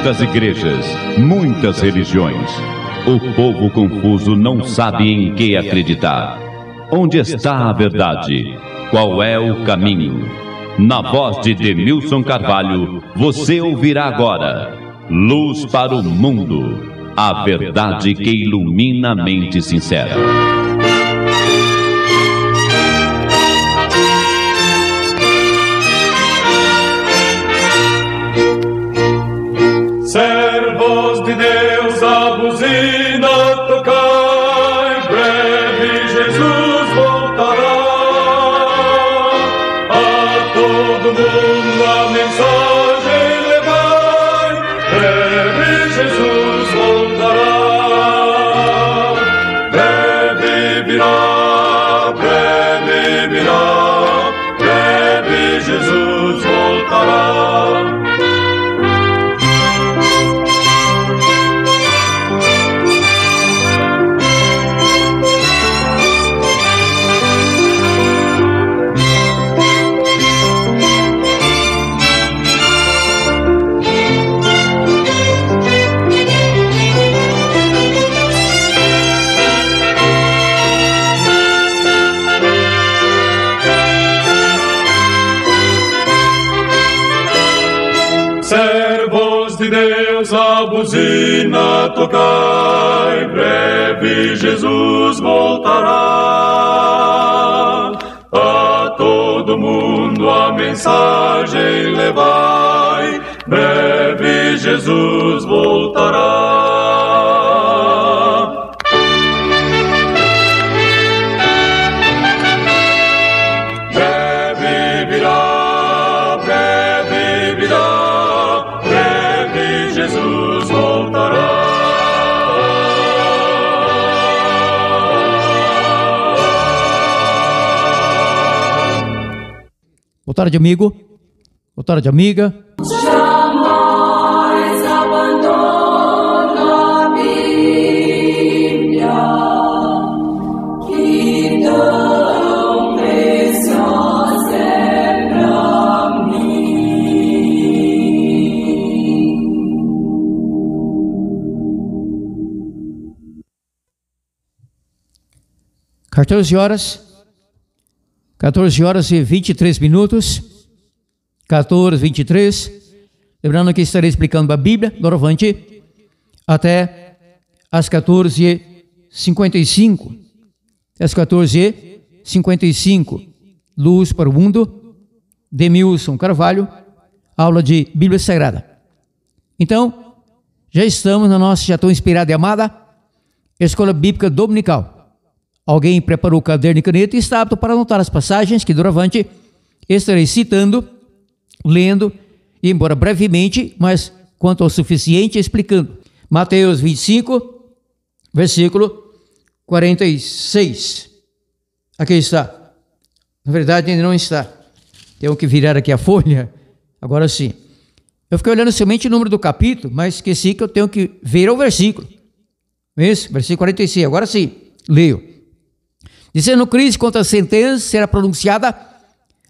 muitas igrejas, muitas religiões. O povo confuso não sabe em que acreditar. Onde está a verdade? Qual é o caminho? Na voz de Demilson Carvalho, você ouvirá agora Luz para o Mundo, a verdade que ilumina a mente sincera. Servos de Deus, a buzina tocai, breve Jesus voltará. A todo mundo a mensagem levai, breve Jesus voltará. Breve virá, breve virá, breve Jesus voltará. Servos de Deus, a buzina tocai, breve Jesus voltará. A todo mundo a mensagem levai, breve Jesus voltará. Breve virá, breve virá, Jesus voltará. Boa tarde, amigo. Boa tarde, amiga. Jamais abandono a Bíblia, que tão preciosa é pra mim. 14 horas e 23 minutos, 14:23. Lembrando que estarei explicando a Bíblia, doravante, até as 14:55. Às 14:55, Luz para o Mundo, Demilson Carvalho, aula de Bíblia Sagrada. Então, já estamos na nossa já tão inspirada e amada Escola Bíblica Dominical. Alguém preparou o caderno e caneta e está apto para anotar as passagens que, doravante, estarei citando, lendo, e embora brevemente, mas quanto ao suficiente, explicando. Mateus 25, versículo 46. Aqui está. Na verdade, ainda não está. Tenho que virar aqui a folha. Agora sim. Eu fiquei olhando somente o número do capítulo, mas esqueci que eu tenho que ver o versículo. Isso, versículo 46. Agora sim, leio. Dizendo Cristo contra a sentença será pronunciada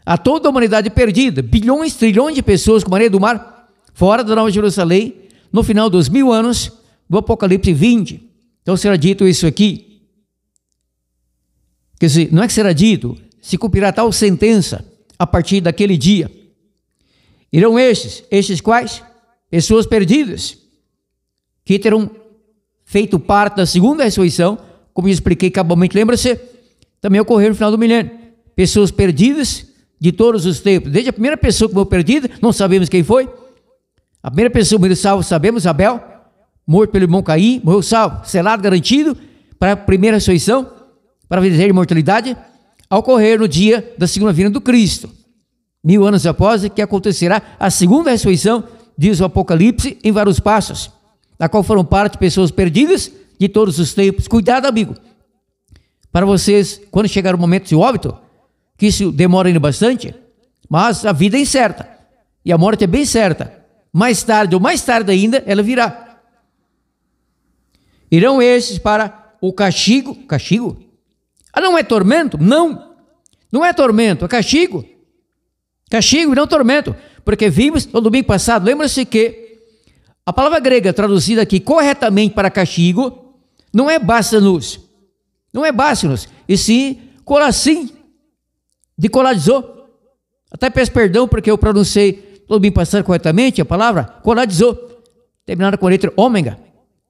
a toda a humanidade perdida, bilhões, trilhões de pessoas como a areia do mar, fora da Nova Jerusalém, no final dos 1000 anos do Apocalipse 20. Então será dito isso aqui. Quer dizer, não é que será dito, se cumprirá tal sentença a partir daquele dia. Irão estes quais? Pessoas perdidas, que terão feito parte da segunda ressurreição, como eu expliquei cabalmente, lembra-se? Também ocorreu no final do milênio. Pessoas perdidas de todos os tempos. Desde a primeira pessoa que morreu perdida, não sabemos quem foi. A primeira pessoa que morreu salvo, sabemos, Abel, morto pelo irmão Caim, morreu salvo, selado, garantido para a primeira ressurreição, para a vida de imortalidade, a ocorrer no dia da segunda vinda do Cristo. 1000 anos após, que acontecerá a segunda ressurreição, diz o Apocalipse, em vários passos, da qual foram parte pessoas perdidas de todos os tempos. Cuidado, amigo, para vocês, quando chegar o momento de óbito, que isso demora ainda bastante, mas a vida é incerta, e a morte é bem certa. Mais tarde ou mais tarde ainda, ela virá. Irão esses para o castigo. Castigo? Ah, não é tormento? Não, não é tormento, é castigo. Castigo e não tormento, porque vimos no domingo passado, lembra-se que A palavra grega traduzida aqui corretamente para castigo não é bástanos, não é bástanos, e sim colacim, de coladzou. Até peço perdão porque eu pronunciei, todo bem passando corretamente a palavra coladzou, terminada com a letra ômega.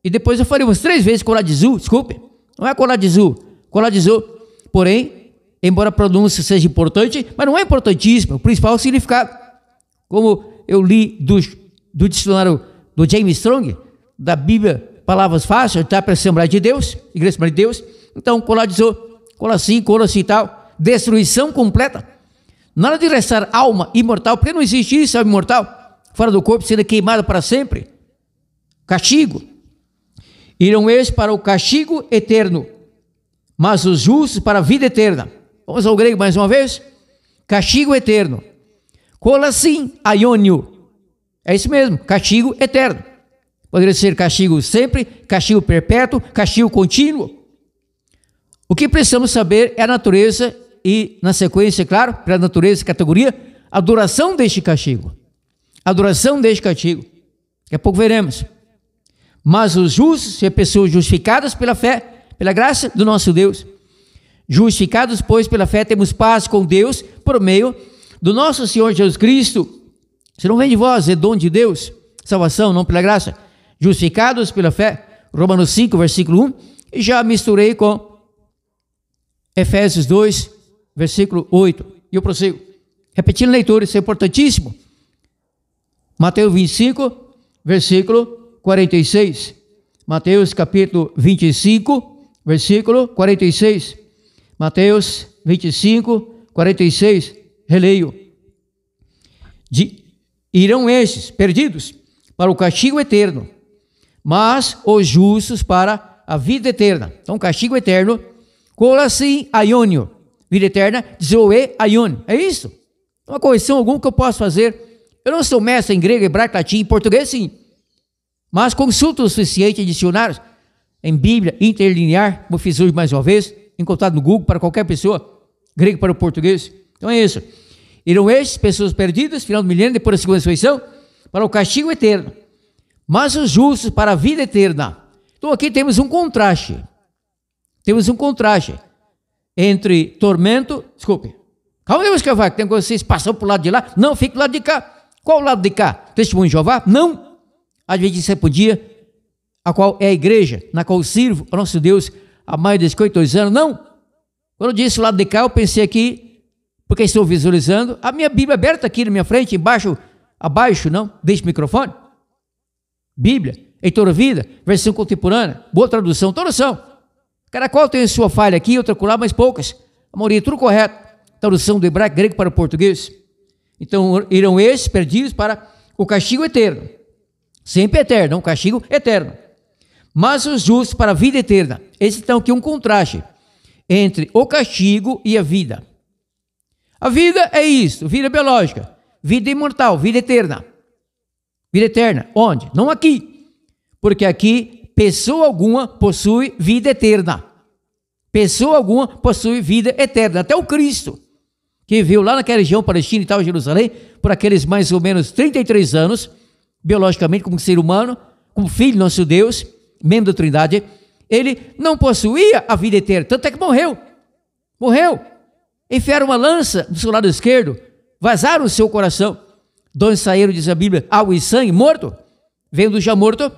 E depois eu falei umas 3 vezes coladzou, desculpe, não é coladzou, coladzou. Porém, embora a pronúncia seja importante, mas não é importantíssima, o principal é o significado. Como eu li do dicionário do James Strong, da Bíblia, palavras fáceis, está para a Assembleia de Deus, Igreja Assembleia de Deus. Então, coladzou, colacim e tal, destruição completa. Nada de restar alma imortal, porque não existe isso, alma imortal, fora do corpo, sendo queimada para sempre. Castigo. Irão estes para o castigo eterno, mas os justos para a vida eterna. Vamos ao grego mais uma vez? Castigo eterno. Colacim aiônio. É isso mesmo, castigo eterno. Poderia ser castigo sempre, castigo perpétuo, castigo contínuo. O que precisamos saber é a natureza e, na sequência, claro, pela natureza e categoria, a duração deste castigo. A duração deste castigo. Daqui a pouco veremos. Mas os justos são pessoas justificadas pela fé, pela graça do nosso Deus. Justificados, pois, pela fé, temos paz com Deus por meio do nosso Senhor Jesus Cristo. Se não vem de vós, é dom de Deus, salvação, não pela graça. Justificados pela fé, Romanos 5, versículo 1, e já misturei com Efésios 2, versículo 8, e eu prossigo. Repetindo a leitura, isso é importantíssimo. Mateus 25, versículo 46. Mateus capítulo 25, versículo 46. Mateus 25, 46, releio. Irão estes perdidos para o castigo eterno, mas os justos para a vida eterna. Então, castigo eterno, colacim aiônio, vida eterna, zoe aiônio. É isso? Uma correção alguma que eu posso fazer. Eu não sou mestre em grego, hebraico, latim, português, sim. Mas consulto o suficiente em dicionários, em Bíblia interlinear, como fiz hoje mais uma vez, encontrado no Google para qualquer pessoa, grego para o português. Então é isso. Irão estes, pessoas perdidas, final do milênio, depois da segunda ressurreição, para o castigo eterno, mas os justos para a vida eterna. Então aqui temos um contraste. Temos um contraste entre tormento, desculpe, calma aí, que vai, que tem que vocês passam para o lado de lá, não, fique do lado de cá. Qual o lado de cá? Testemunho de Jeová? Não. Adventista Sétimo Dia, a qual é a igreja, na qual sirvo ao nosso Deus há mais de 52 anos, não. Quando eu disse o lado de cá, eu pensei aqui, porque estou visualizando, a minha Bíblia aberta aqui na minha frente, embaixo, abaixo, não, deixe o microfone. Bíblia, Heitor Vida, versão contemporânea, boa tradução, todas são. Cada qual tem a sua falha aqui, outra colar, mas poucas. A maioria tudo correto. Tradução do hebraico, grego para o português. Então, irão estes perdidos para o castigo eterno. Sempre eterno, um castigo eterno. Mas os justos para a vida eterna. Esse então aqui é um contraste entre o castigo e a vida. A vida é isso, vida biológica, vida imortal, vida eterna. Vida eterna, onde? Não aqui, porque aqui pessoa alguma possui vida eterna. Pessoa alguma possui vida eterna, até o Cristo, que veio lá naquela região palestina e tal, Jerusalém, por aqueles mais ou menos 33 anos, biologicamente como ser humano, como filho do nosso Deus, membro da Trindade, ele não possuía a vida eterna, tanto é que morreu. Enfiaram uma lança no seu lado esquerdo, vazaram o seu coração, de onde saíram, diz a Bíblia, água e sangue, morto, veio do já morto,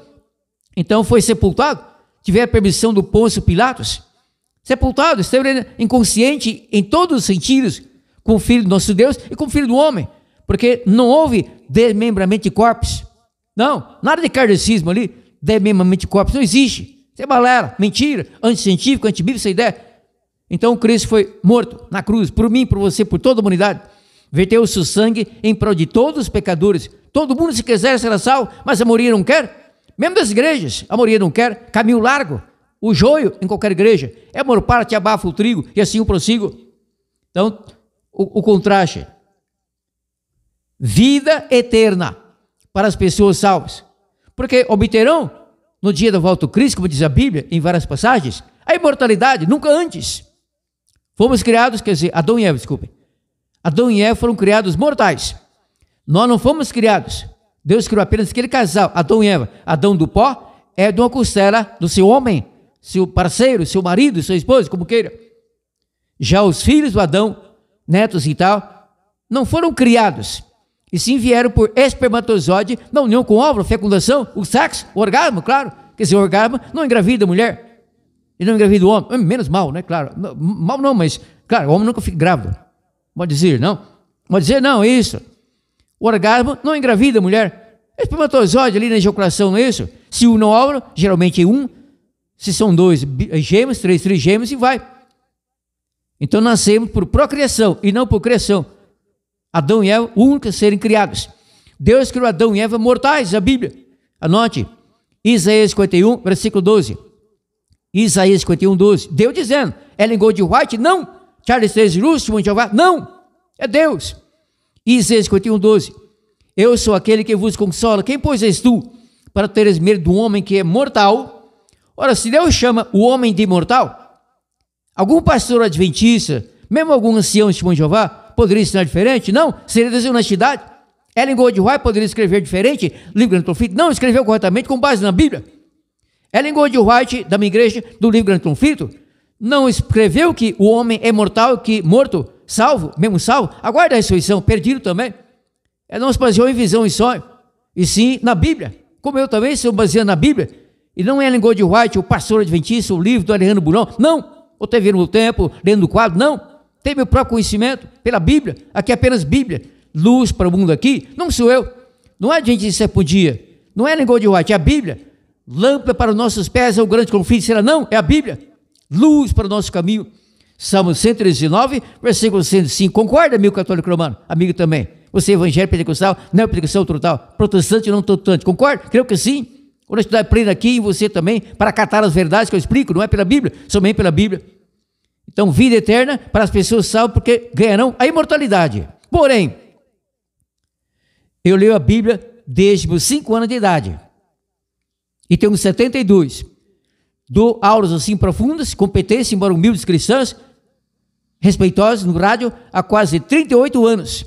então foi sepultado, tiveram a permissão do Pôncio Pilatos, sepultado, esteve inconsciente em todos os sentidos, com o Filho do nosso Deus e com o Filho do homem, porque não houve desmembramento de corpos, não, nada de kardecismo ali, desmembramento de corpos, não existe, isso é balela, mentira, anticientífico, antibíblico, essa ideia. Então Cristo foi morto na cruz, por mim, por você, por toda a humanidade, verteu o seu sangue em prol de todos os pecadores, todo mundo se quiser será salvo, mas a maioria não quer, mesmo das igrejas, a maioria não quer, caminho largo, o joio em qualquer igreja, é amor parte, abafa o trigo, e assim eu prossigo. Então, o contraste, vida eterna para as pessoas salvas, porque obterão no dia da volta do Cristo, como diz a Bíblia, em várias passagens, a imortalidade, nunca antes. Fomos criados, quer dizer, Adão e Eva, desculpe. Adão e Eva foram criados mortais. Nós não fomos criados Deus criou apenas aquele casal, Adão e Eva. Adão do pó é de uma costela do seu homem, seu parceiro, seu marido, sua esposa, como queira. Já os filhos do Adão, netos e tal, não foram criados, e sim vieram por espermatozoide, na união com o óvulo, fecundação, o sexo, o orgasmo, claro. Quer dizer, o orgasmo não engravida a mulher, e não engravida o homem, menos mal, né, claro. Mal não, mas, claro, o homem nunca fica grávido. Pode dizer, não? Pode dizer, não, é isso. O orgasmo não engravida a mulher. Espermatozoide ali na ejaculação, não é isso? Se um não óvulo, geralmente é um. Se são dois gêmeos, três gêmeos e vai. Então nascemos por procriação e não por criação. Adão e Eva, únicos a serem criados. Deus criou Adão e Eva mortais, a Bíblia. Anote, Isaías 51, versículo 12. Isaías 51, 12. Deus dizendo, Ellen Gold White, não. Charles Taze Russell, Jeová, não. É Deus. Isaías 51, 12. Eu sou aquele que vos consola. Quem, pois, és tu para teres medo do homem que é mortal? Ora, se Deus chama o homem de mortal, algum pastor adventista, mesmo algum ancião de Jeová, poderia ensinar diferente? Não, seria desonestidade. Ellen Gold White poderia escrever diferente? Livro Grande Conflito? Não, escreveu corretamente com base na Bíblia. Ellen Gold White, da minha igreja, do Livro Grande Conflito, não escreveu que o homem é mortal, que morto, salvo, mesmo salvo, aguarda a ressurreição, perdido também. Ela não se baseou em visão e sonho, e sim na Bíblia. Como eu também sou baseado na Bíblia, e não é Ellen Gold White, o pastor adventista, o livro do Alejandro Bulhão, não. Ou TV no tempo, lendo o quadro, não. Tem meu próprio conhecimento pela Bíblia, aqui é apenas Bíblia. Luz para o mundo aqui, não sou eu. Não é gente de sapudia, não é Ellen Gold White, é a Bíblia. Lâmpada para os nossos pés é o grande conflito, será não? É a Bíblia. Luz para o nosso caminho. Salmo 119, versículo 105. Concorda, amigo católico romano? Amigo também. Você é evangélico pentecostal, não é pentecostal total, protestante não protestante. Concorda? Creio que sim. Honestidade plena aqui e você também, para catar as verdades que eu explico, não é pela Bíblia, somente pela Bíblia. Então, vida eterna para as pessoas salvas, porque ganharão a imortalidade. Porém, eu leio a Bíblia desde meus 5 anos de idade. E tenho 72. Dou aulas assim profundas, competência, embora humildes cristãs, respeitosas no rádio, há quase 38 anos.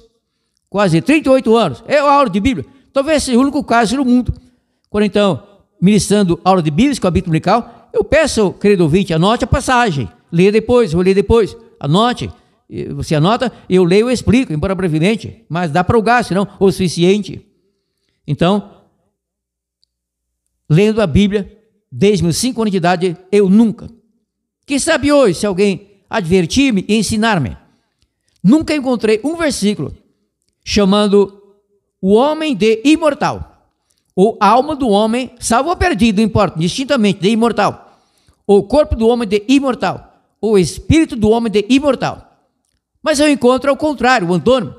Quase 38 anos. É a aula de Bíblia. Talvez seja o único caso no mundo. Quando então, ministrando aula de Bíblia com a Bíblia dominical, eu peço, querido ouvinte, anote a passagem. Leia depois, vou ler depois. Anote. Você anota, eu leio e explico, embora brevemente, mas dá para o gasto, não o suficiente. Então, lendo a Bíblia, desde meus 5 anos de idade, eu nunca. Quem sabe hoje, se alguém advertir-me e ensinar-me, nunca encontrei um versículo chamando o homem de imortal, ou a alma do homem, salvo ou perdido, não importa, distintamente, de imortal, ou o corpo do homem de imortal, ou o espírito do homem de imortal. Mas eu encontro ao contrário, o antônimo,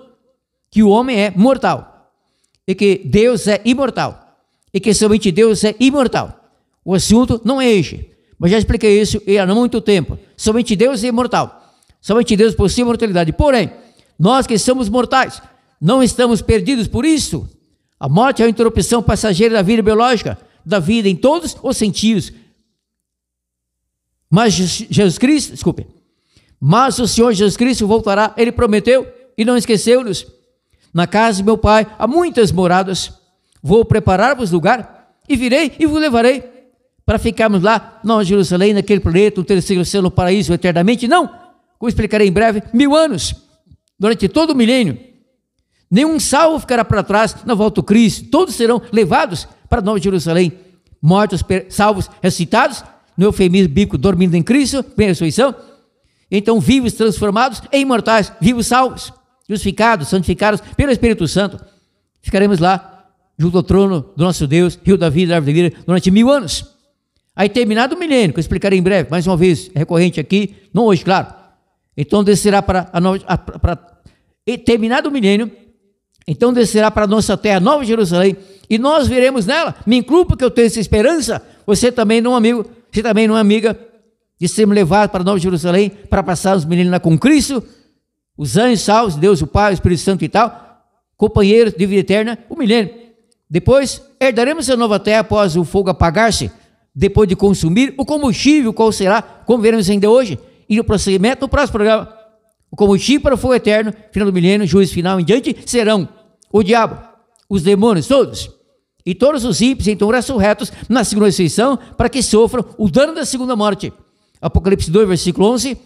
que o homem é mortal, e que Deus é imortal, e que somente Deus é imortal. O assunto não é este, mas já expliquei isso há não muito tempo. Somente Deus é imortal, somente Deus possui imortalidade. Porém, nós que somos mortais, não estamos perdidos por isso. A morte é a interrupção passageira da vida biológica, da vida em todos os sentidos. Mas Jesus Cristo, desculpe, mas o Senhor Jesus Cristo voltará, Ele prometeu e não esqueceu-nos. Na casa de meu Pai há muitas moradas, vou preparar-vos lugar e virei e vos levarei para ficarmos lá, não em Jerusalém, naquele planeta, no terceiro céu, no paraíso eternamente, não, como explicarei em breve, 1000 anos, durante todo o milênio. Nenhum salvo ficará para trás na volta do Cristo, todos serão levados para Nova Jerusalém, mortos, salvos, ressuscitados, no eufemismo bíblico, dormindo em Cristo, vem a ressurreição. Então, vivos transformados em imortais, vivos salvos, justificados, santificados pelo Espírito Santo. Ficaremos lá, junto ao trono do nosso Deus, Rio da Vida, Árvore da Vida, durante 1000 anos. Aí, terminado o milênio, que eu explicarei em breve, mais uma vez, recorrente aqui, não hoje, claro. Então, descerá terminado o milênio, então descerá para a nossa terra, Nova Jerusalém, e nós veremos nela. Me incluo porque eu tenho essa esperança. Você também não, amigo, você também não é amiga, de sermos levados para Nova Jerusalém, para passar os milênios lá com Cristo, os anjos salvos, Deus, o Pai, o Espírito Santo e tal, companheiros de vida eterna, o milênio. Depois, herdaremos a nova terra após o fogo apagar-se, depois de consumir o combustível, qual será, como veremos ainda hoje, e no prosseguimento, no próximo programa. O combustível para o fogo eterno, final do milênio, juízo final em diante, serão o diabo, os demônios todos. E todos os ímpios então ressurretos na segunda ressurreição para que sofram o dano da segunda morte. Apocalipse 2, versículo 11,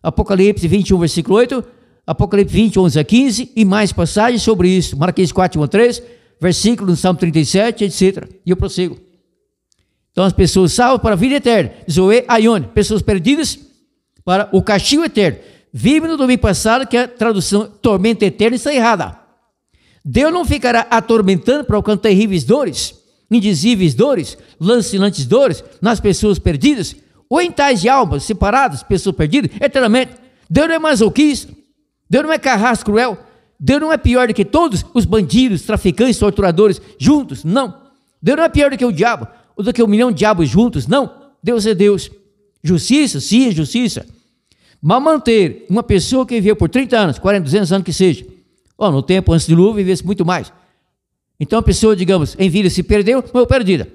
Apocalipse 21, versículo 8, Apocalipse 20, 11 a 15 e mais passagens sobre isso. Marquês 4, 1 a 3, versículo no Salmo 37, etc. E eu prossigo. Então as pessoas salvas para a vida eterna, Zoe Aione, pessoas perdidas para o castigo eterno. Vimos no domingo passado que a tradução tormento eterno está errada. Deus não ficará atormentando, provocando terríveis dores, indizíveis dores, lancinantes dores nas pessoas perdidas, ou em tais de almas separadas, pessoas perdidas, eternamente. Deus não é masoquista, Deus não é carrasco cruel, Deus não é pior do que todos os bandidos, traficantes, torturadores juntos, não. Deus não é pior do que o diabo, ou do que 1 milhão de diabos juntos, não. Deus é Deus. Justiça, sim, é justiça. Mas manter uma pessoa que viveu por 30 anos, 40, 200 anos que seja, no tempo antes do dilúvio vivesse muito mais. Então a pessoa, digamos, em vida se perdeu, morreu perdida.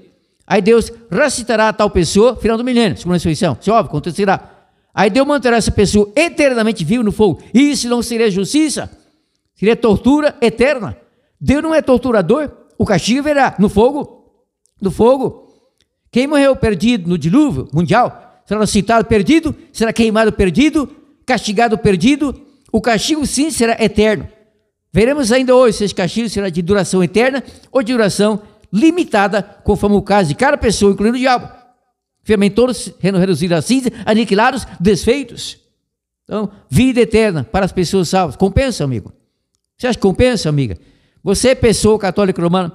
Aí Deus ressuscitará a tal pessoa, final do milênio, segunda ressurreição. Isso é óbvio, acontecerá. Aí Deus manterá essa pessoa eternamente viva no fogo. Isso não seria justiça, seria tortura eterna. Deus não é torturador, o castigo virá no fogo. No fogo. Quem morreu perdido no dilúvio mundial será citado perdido, será queimado perdido, castigado perdido. O castigo sim será eterno. Veremos ainda hoje se esse castigo será de duração eterna ou de duração limitada, conforme o caso de cada pessoa, incluindo o diabo. Firmamente todos reduzidos a cinza, aniquilados, desfeitos. Então, vida eterna para as pessoas salvas. Compensa, amigo? Você acha que compensa, amiga? Você é pessoa católica romana,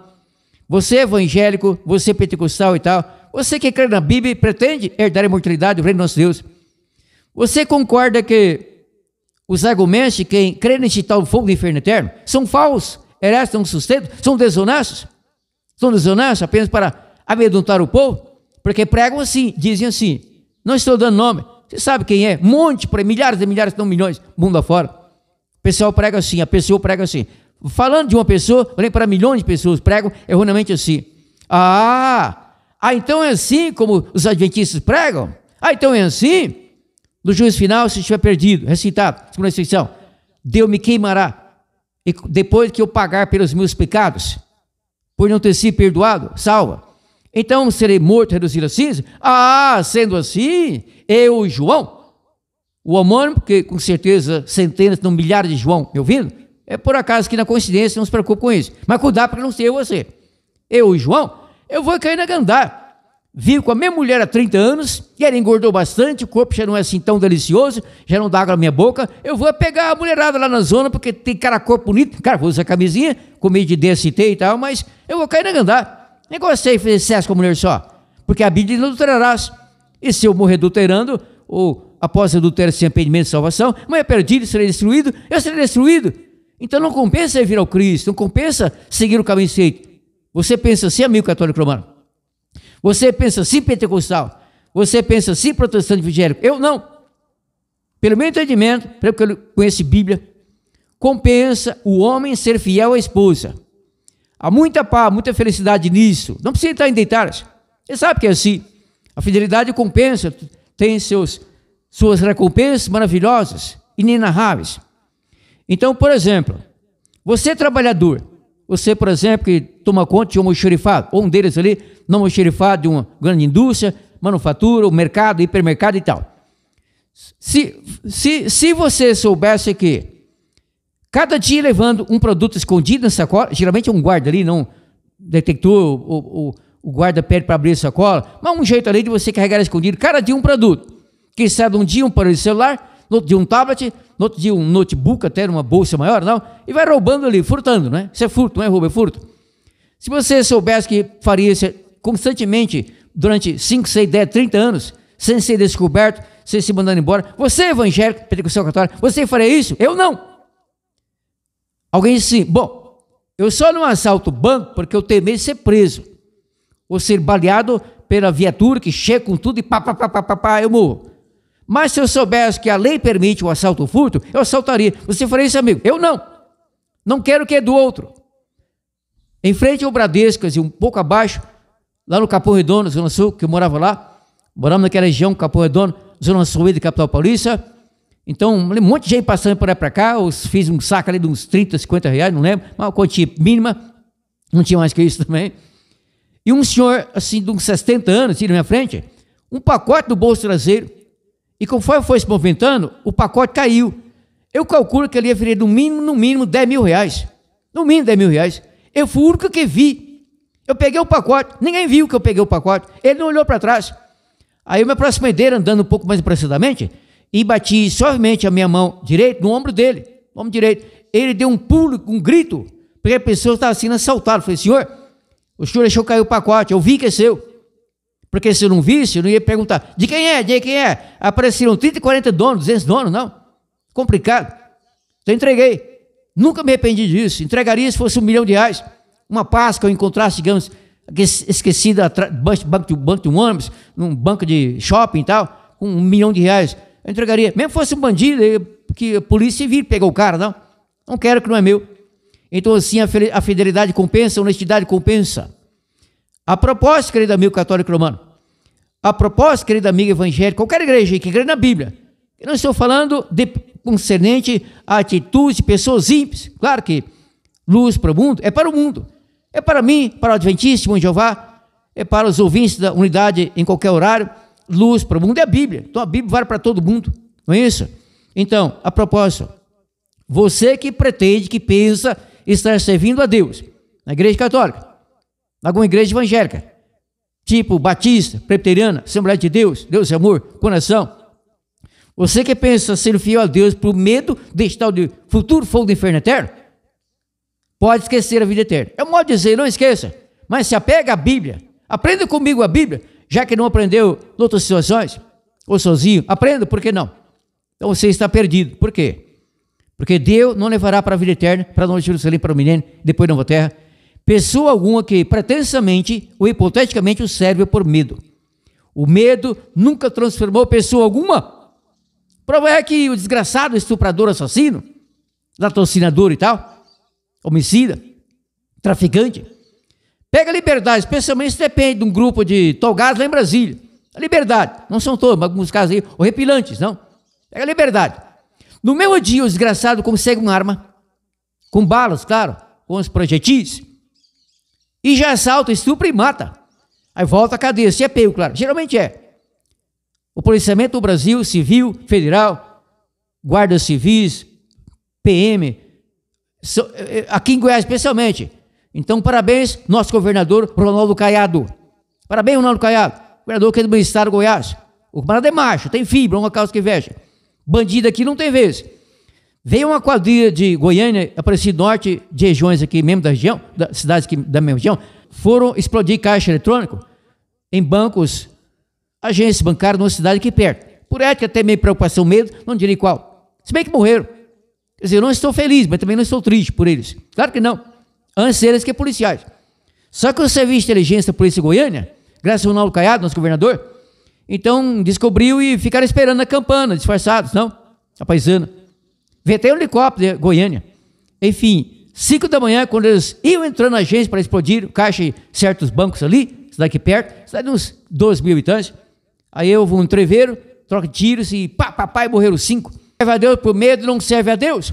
você é evangélico, você é pentecostal e tal, você que crê na Bíblia e pretende herdar a imortalidade do reino do nosso Deus, você concorda que os argumentos de quem crê nesse tal fogo do inferno eterno são falsos, heréticos, não sustentam, são desonestos apenas para amedrontar o povo? Porque pregam assim, dizem assim, não estou dando nome, você sabe quem é, milhares e milhares, não milhões, mundo afora. O pessoal prega assim, a pessoa prega assim. Falando de uma pessoa, olhem para milhões de pessoas, pregam erroneamente assim. Então é assim como os adventistas pregam? Então é assim? No juízo final, se estiver perdido, recitado, segunda ressurreição, Deus me queimará, e depois que eu pagar pelos meus pecados, por não ter sido perdoado, salva. Então serei morto, reduzido a cinza? Sendo assim, eu, João, o homônimo, porque com certeza centenas, não milhares de João me ouvindo, é por acaso que na coincidência, não se preocupe com isso, mas cuidado para não ser eu você. Eu, João, eu vou cair na gandar. Vivo com a minha mulher há 30 anos, e ela engordou bastante, o corpo já não é assim tão delicioso, já não dá água na minha boca. Eu vou pegar a mulherada lá na zona, porque tem corpo bonito, vou usar camisinha, com meio de DST e tal, mas eu vou cair na gandar. Negociei fazer sexo com a mulher só, porque a Bíblia não adulterarás. E se eu morrer adulterando, ou após adultério sem arrependimento e salvação, mas é perdido, serei destruído, eu serei destruído. Então não compensa vir ao Cristo, não compensa seguir o caminho estreito. Você pensa assim, amigo católico romano? Você pensa assim, pentecostal? Você pensa assim, protestante evangélico? Eu não. Pelo meu entendimento, porque eu conheço Bíblia, compensa o homem ser fiel à esposa. Há muita paz, muita felicidade nisso. Não precisa estar em detalhes. Você sabe que é assim. A fidelidade compensa, tem suas recompensas maravilhosas, inenarráveis. Então, por exemplo, você é trabalhador, você, por exemplo, que toma conta de um almoxarifado, ou um deles ali, não almoxarifado de uma grande indústria, manufatura, mercado, hipermercado e tal. Se você soubesse que cada dia levando um produto escondido na sacola, geralmente é um guarda ali, não detector, o guarda pede para abrir a sacola, mas um jeito ali de você carregar escondido, cada dia um produto, que sai de um dia um aparelho celular, no outro dia um tablet, no outro dia um notebook, até uma bolsa maior, não, e vai roubando ali, furtando, né? Isso é furto, não é roubo, é furto. Se você soubesse que faria isso constantemente, durante 5, 6, 10, 30 anos, sem ser descoberto, sem se mandando embora, você evangélico, pentecostal católico, você faria isso? Eu não. Alguém disse assim, bom, eu só não assalto o banco porque eu tenho medo de ser preso, ou ser baleado pela viatura que chega com tudo e eu morro. Mas se eu soubesse que a lei permite o assalto ou furto, eu assaltaria. Você faria isso, amigo? Eu não. Não quero que é do outro. Em frente ao Bradescas e um pouco abaixo, lá no Capão Redondo, Zona Sul, que eu morava lá, moramos naquela região, Capão Redondo, Zona Sul de Capital Paulista. Então, um monte de gente passando por aí para cá, eu fiz um saco ali de uns 30, 50 reais, não lembro, uma quantia mínima. não tinha mais que isso também. E um senhor, assim, de uns 60 anos, assim, na minha frente, um pacote no bolso traseiro, e conforme foi se movimentando, o pacote caiu. Eu calculo que ele ia virar no mínimo 10 mil reais. No mínimo 10 mil reais. Eu fui o único que vi. Eu peguei o pacote, ninguém viu que eu peguei o pacote, ele não olhou para trás. Aí eu me aproximei dele, andando um pouco mais apressadamente, e bati suavemente a minha mão direita no ombro dele, ombro direito. Ele deu um pulo, um grito, porque a pessoa estava sendo assaltada. Eu falei, senhor, o senhor deixou cair o pacote, eu vi que é seu. Porque se eu não visse, eu não ia perguntar, de quem é, de quem é? Apareceram 30, 40 donos, 200 donos, não. Complicado. Então entreguei. Nunca me arrependi disso. Entregaria se fosse R$1 milhão. Uma paz que eu encontrasse, digamos, esquecida banco de um ônibus, num banco de shopping e tal, com R$1 milhão. Eu entregaria. Mesmo que fosse um bandido, que a polícia civil pegou o cara, não. Não quero, que não é meu. Então assim, a fidelidade compensa, a honestidade compensa. A propósito, querido amigo católico romano, a propósito, querido amigo evangélico, qualquer igreja que crê na Bíblia, eu não estou falando de concernente a atitudes de pessoas ímpias. Claro que luz para o mundo, é para o mundo. É para mim, para o Adventíssimo, Jeová, é para os ouvintes da unidade em qualquer horário. Luz para o mundo é a Bíblia. Então a Bíblia vale para todo mundo, não é isso? Então, a propósito, você que pretende, que pensa estar servindo a Deus, na igreja católica, alguma igreja evangélica, tipo batista, presbiteriana, Assembleia de Deus, Deus é amor, coração. Você que pensa ser fiel a Deus por medo deste tal de futuro fogo do inferno eterno, pode esquecer a vida eterna. É um modo de dizer, não esqueça, mas se apega à Bíblia. Aprenda comigo a Bíblia, já que não aprendeu em outras situações, ou sozinho, aprenda, por que não? Então você está perdido. Por quê? Porque Deus não levará para a vida eterna, para Nova Jerusalém, para o milênio, depois Nova Terra, pessoa alguma que pretensamente ou hipoteticamente o serve por medo. O medo nunca transformou pessoa alguma. Prova é que o desgraçado estuprador, assassino, latrocinador e tal, homicida, traficante, pega a liberdade, especialmente se depende de um grupo de tolgados lá em Brasília. A liberdade, não são todos, mas alguns casos aí, horripilantes, não? Pega a liberdade. No mesmo dia, o desgraçado consegue uma arma, com balas, claro, com os projetis, e já assalta, estupra e mata. Aí volta à cadeia, se é pego, claro, geralmente é. O policiamento do Brasil, civil, federal, guardas civis, PM, aqui em Goiás especialmente. Então, parabéns, nosso governador Ronaldo Caiado. Parabéns, Ronaldo Caiado, governador que é do meu estado, Goiás. O camarada é macho, tem fibra, uma causa que veja. Bandido aqui não tem vez. Veio uma quadrilha de Goiânia, Aparecido Norte, de regiões aqui mesmo da região, das cidades aqui da mesma região, foram explodir caixa eletrônico em bancos, agências bancárias numa cidade aqui perto. Por ética, até meio preocupação, medo, não direi qual. Se bem que morreram. Quer dizer, eu não estou feliz, mas também não estou triste por eles. Claro que não. Antes eles que policiais. Só que o Serviço de Inteligência da Polícia de Goiânia, graças ao Ronaldo Caiado, nosso governador, então descobriu e ficaram esperando na campana, disfarçados, não? A paisana. Veio até um helicóptero de Goiânia. Enfim, 5 da manhã, quando eles iam entrando na agência para explodir o caixa e certos bancos ali, cidade aqui perto, cidade de uns 12 mil habitantes. Aí houve um entreveiro, troca de tiros e pá, morreram 5. Serve a Deus por medo, não serve a Deus.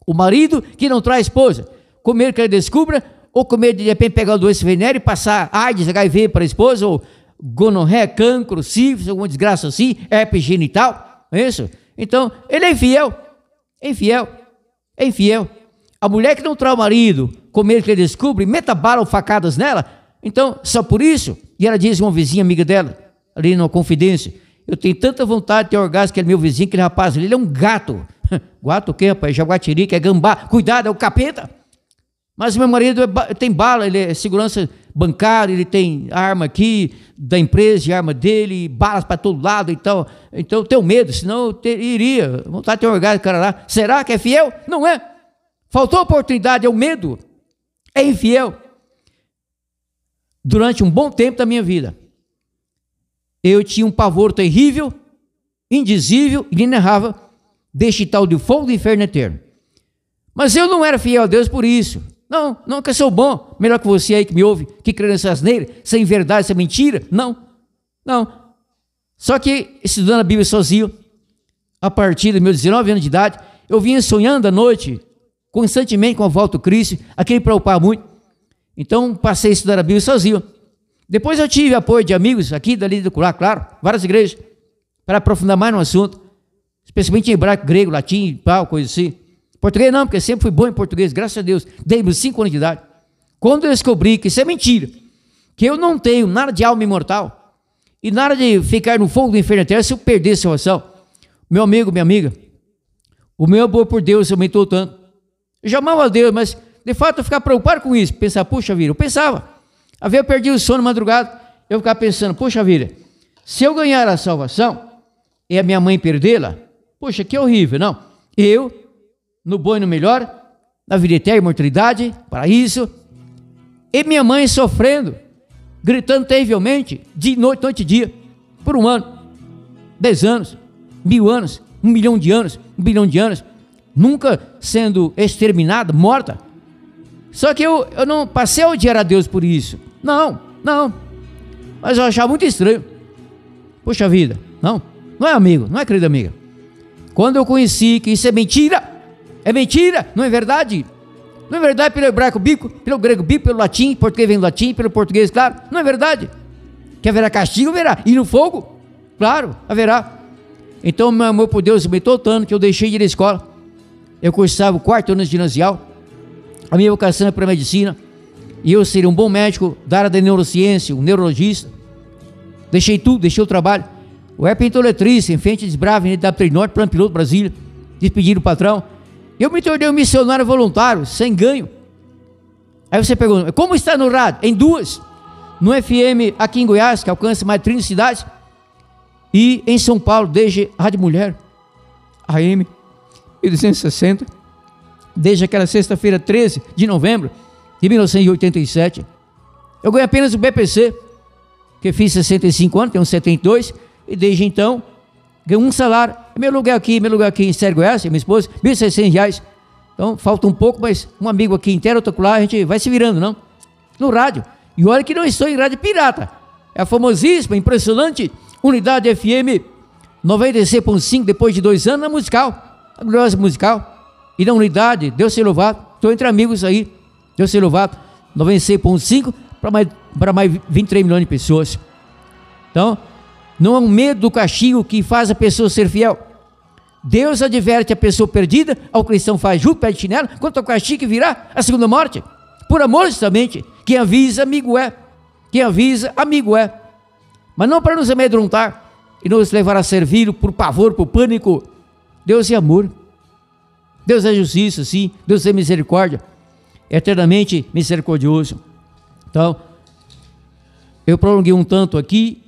O marido que não traz esposa, com medo que ele descubra, ou com medo de repente pegar o doença venérea e passar AIDS, HIV para a esposa, ou gonorreia, cancro, sífilis, alguma desgraça assim, herpes genital, não é isso? Então, ele é infiel. É infiel. A mulher que não traz o marido, com medo que ele descubra, meta bala ou facadas nela, então, só por isso, e ela diz a uma vizinha amiga dela, ali numa confidência, eu tenho tanta vontade de ter orgasmo, que é meu vizinho, aquele rapaz ali, ele é um gato. Gato o quê, rapaz? Jaguatirica, é gambá, cuidado, é o capeta. Mas meu marido tem bala, ele é segurança bancária, ele tem arma aqui da empresa, de arma dele, balas para todo lado, então eu tenho medo, senão eu iria, vontade de ter orgasmo, cara lá. Será que é fiel? Não é. Faltou oportunidade, é o medo. É infiel. Durante um bom tempo da minha vida, eu tinha um pavor terrível, indizível, inenarrável, deste tal de fogo do inferno eterno. Mas eu não era fiel a Deus por isso. Não que eu sou bom, melhor que você aí que me ouve, que crê nessa asneira, sem verdade, sem mentira. Não. Só que, estudando a Bíblia sozinho, a partir dos meus 19 anos de idade, eu vinha sonhando à noite, constantemente com a volta do Cristo, aquele preocupar muito. Então, passei a estudar a Bíblia sozinho. Depois eu tive apoio de amigos aqui, dali, do lá, claro, várias igrejas, para aprofundar mais no assunto, especialmente em hebraico, grego, latim, pau, coisa assim. Português não, porque sempre fui bom em português, graças a Deus, desde os 5 anos de idade. Quando eu descobri que isso é mentira, que eu não tenho nada de alma imortal e nada de ficar no fogo do inferno eterno se eu perder a salvação, meu amigo, minha amiga, o meu amor por Deus aumentou tanto. Eu já amava a Deus, mas de fato eu ficava preocupado com isso, pensar, puxa vida, eu pensava, às vezes eu perdi o sono na madrugada, eu ficava pensando, puxa vida, se eu ganhar a salvação e a minha mãe perdê-la, poxa, que horrível, não? Eu, no bom e no melhor, na vida eterna, imortalidade, paraíso, e minha mãe sofrendo, gritando terrivelmente, de noite, noite e dia, por 1 ano, 10 anos, 1000 anos, 1 milhão de anos, 1 bilhão de anos, nunca sendo exterminada, morta. Só que eu não passei a odiar a Deus por isso. Não. Mas eu achava muito estranho. Poxa vida, não é amigo, não é querida amiga. Quando eu conheci que isso é mentira, não é verdade. Não é verdade pelo hebraico bíblico, pelo grego bíblico, pelo latim, português vem do latim, pelo português, claro, não é verdade. Que haverá castigo, haverá. E no fogo, claro, haverá. Então meu amor por Deus aumentou tanto que eu deixei de ir à escola. Eu cursava o 4º ano de ginasial. A minha vocação é para a medicina. E eu seria um bom médico da área da neurociência, um neurologista. Deixei tudo, deixei o trabalho. O pintoletrista, em frente de Brava, da Norte, plano piloto Brasília. Despedi do patrão. Eu me tornei um missionário voluntário, sem ganho. Aí você pergunta, como está no rádio? Em 2. No FM aqui em Goiás, que alcança mais de 30 cidades. E em São Paulo, desde Rádio Mulher, AM 1260, desde aquela sexta-feira 13 de novembro de 1987. Eu ganhei apenas o BPC, que fiz 65 anos, tenho 72, e desde então ganhei um salário. Meu lugar aqui em Sério Goiás, minha esposa, R$ 1.600. Então falta um pouco, mas um amigo aqui inteiro, outro lá, a gente vai se virando, não? No rádio. E olha que não estou em rádio pirata. É a famosíssima, impressionante Unidade FM 96.5, depois de 2 anos, na musical, a gloriosa musical. E na unidade, Deus seja louvado, estou entre amigos aí, Deus seja louvado, 96.5 para mais 23 milhões de pessoas. Então, não há um medo do castigo que faz a pessoa ser fiel. Deus adverte a pessoa perdida, ao cristão faz justo, pede chinelo, quanto ao castigo que virá, a segunda morte. Por amor, justamente, quem avisa, amigo é. Quem avisa, amigo é. Mas não para nos amedrontar e nos levar a servir por pavor, por pânico. Deus é amor. Deus é justiça, sim. Deus é misericórdia. É eternamente misericordioso. Então, eu prolonguei um tanto aqui,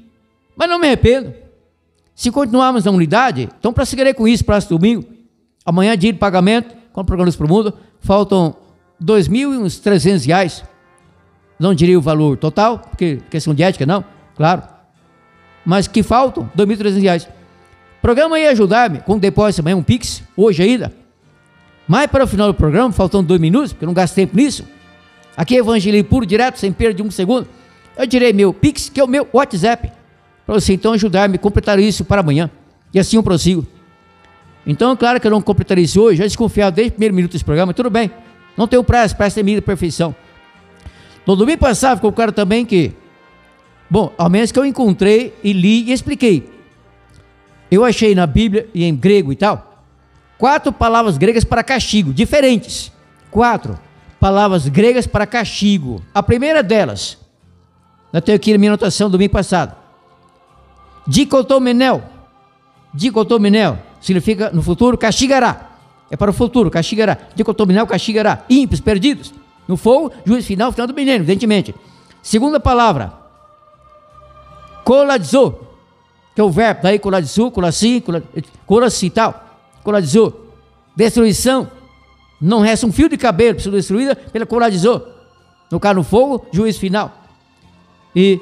mas não me arrependo. Se continuarmos na unidade, então prosseguirei com isso próximo domingo. Amanhã, dia de pagamento, com o programa Luz para o Mundo, faltam R$2.300. Não direi o valor total, porque questão de ética, não, claro. Mas que faltam R$2.300. O programa ia ajudar-me com o depósito amanhã, um Pix, hoje ainda. Mas para o final do programa, faltando 2 minutos, porque eu não gasto tempo nisso. Aqui é evangelismo puro, direto, sem perda de 1 segundo. Eu direi meu Pix, que é o meu WhatsApp, para você então ajudar-me a completar isso para amanhã. E assim eu prossigo. Então, claro que eu não completarei isso hoje, já desconfiado desde o primeiro minuto desse programa, tudo bem. Não tenho prazo é minha perfeição. No domingo passado, ficou claro também que, bom, ao menos que eu encontrei e li e expliquei. Eu achei na Bíblia, e em grego e tal, 4 palavras gregas para castigo, diferentes. 4 palavras gregas para castigo. A primeira delas, eu tenho aqui na minha anotação do domingo passado. Dicotomenel. Dicotomenel significa no futuro castigará. É para o futuro, castigará. Dicotomenel, castigará. Ímpios, perdidos. No fogo, juízo final, final do milênio, evidentemente. Segunda palavra, coladzô, que é o verbo, daí coladzô, colacim e tal. Coladzô, destruição. Não resta um fio de cabelo, precisa destruída pela coladzô. No caso, no fogo, juízo final. E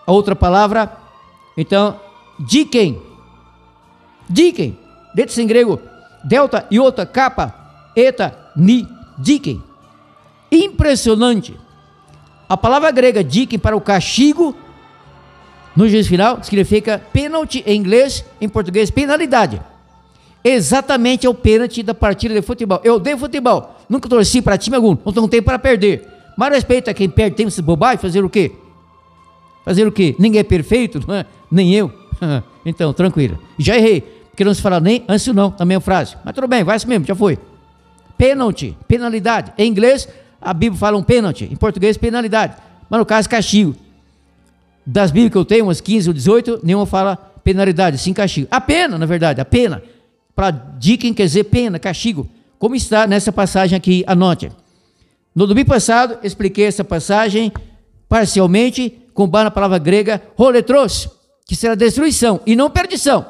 a outra palavra, então, diquem. Diquem, letra em grego, delta, iota, kappa, eta, ni, diquem. Impressionante. A palavra grega diquem para o castigo, no juízo final, significa penalty em inglês, em português, penalidade. Exatamente é o pênalti da partida de futebol. Eu odeio futebol, nunca torci para time algum, não tenho tempo para perder. Mas respeita quem perde tempo, essas bobagens, fazer o quê? Fazer o quê? Ninguém é perfeito, não é? Nem eu. Então, tranquilo. Já errei, porque não se fala nem antes não, na mesma frase. Mas tudo bem, vai assim mesmo, já foi. Pênalti, penalidade. Em inglês, a Bíblia fala um pênalti. Em português, penalidade. Mas no caso, castigo. Das Bíblias que eu tenho, umas 15 ou 18, nenhuma fala penalidade, sim castigo. A pena, na verdade, a pena. Para diquem quer dizer pena, castigo. Como está nessa passagem aqui, anote. No domingo passado, expliquei essa passagem parcialmente, com base na palavra grega, holetros, que será destruição e não perdição.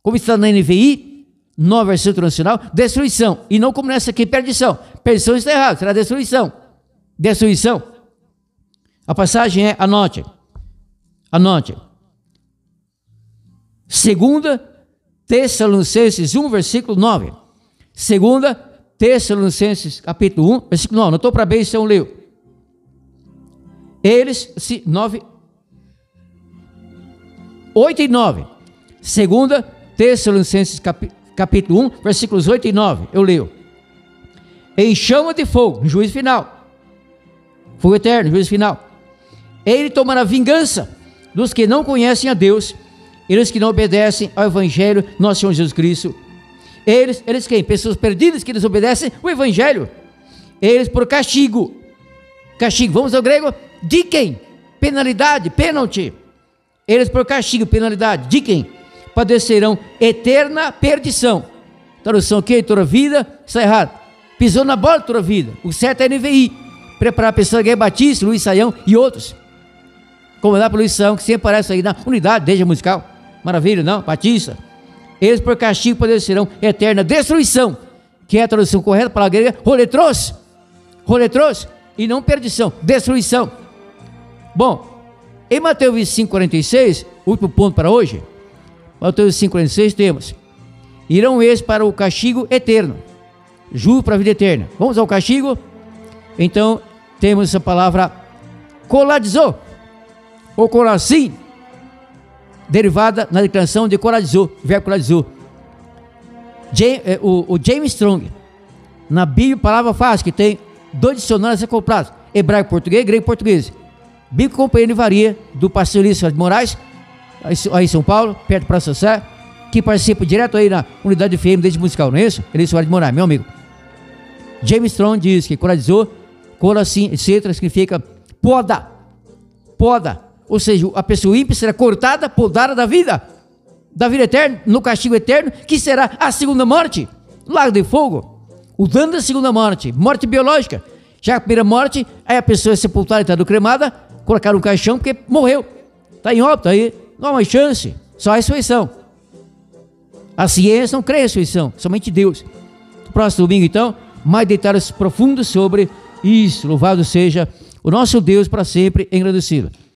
Como está na NVI, nova versão internacional, destruição, e não como nessa aqui, perdição. Perdição está errado, será destruição. Destruição. A passagem é, anote. 2 Tessalonicenses 1, versículo 9. 2 Tessalonicenses, capítulo 1, versículo 9. Notou para bem, então leu. Eles, 8 e 9. 2 Tessalonicenses, capítulo 1, versículos 8 e 9. Eu leio. Em chama de fogo, juízo final. Fogo eterno, juízo final. Ele tomará vingança dos que não conhecem a Deus, eles que não obedecem ao Evangelho do nosso Senhor Jesus Cristo. Eles quem? Pessoas perdidas que desobedecem o Evangelho. Eles por castigo. Castigo, vamos ao grego, de quem? Penalidade, pênalti. Eles por castigo, penalidade, de quem? Padecerão eterna perdição. Tradução aqui, toda vida, está errado. Pisou na bola toda vida. O certo é NVI. Preparar a pessoa Guilherme Batista, Luiz Saião e outros. Comandado por Luiz Saião, que sempre aparece aí na unidade, desde a musical. Maravilha, não? Batista. Eles por castigo padecerão eterna destruição, que é a tradução correta para a grega, holetros, e não perdição, destruição. Bom, em Mateus 25:46, último ponto para hoje, Mateus 5:46 temos, irão eles para o castigo eterno, juízo para a vida eterna. Vamos ao castigo? Então, temos essa palavra coladzou, ou colacim, derivada na declaração de coladzou, verbo coladzou. O James Strong, na Bíblia, palavra fácil, que tem 2 dicionários acoplados, hebraico português, grego português. Bíblia companheiro varia do pastor Luiz de Moraes, aí em São Paulo, perto da Praça Sé, que participa direto aí na unidade de FM desde musical, não é isso? Luiz de Moraes, meu amigo. James Strong diz que coladzou, colacim, etc., significa poda, ou seja, a pessoa ímpia será cortada, podada da vida eterna, no castigo eterno, que será a segunda morte, lago de fogo, o dano da segunda morte, morte biológica. Já a primeira morte, aí a pessoa é sepultada e está cremada, colocaram no caixão porque morreu, está em óbito, aí não há mais chance, só a ressurreição. A ciência não crê em ressurreição, somente Deus. No próximo domingo, então, mais detalhes profundos sobre isso. Louvado seja o nosso Deus para sempre engrandecido.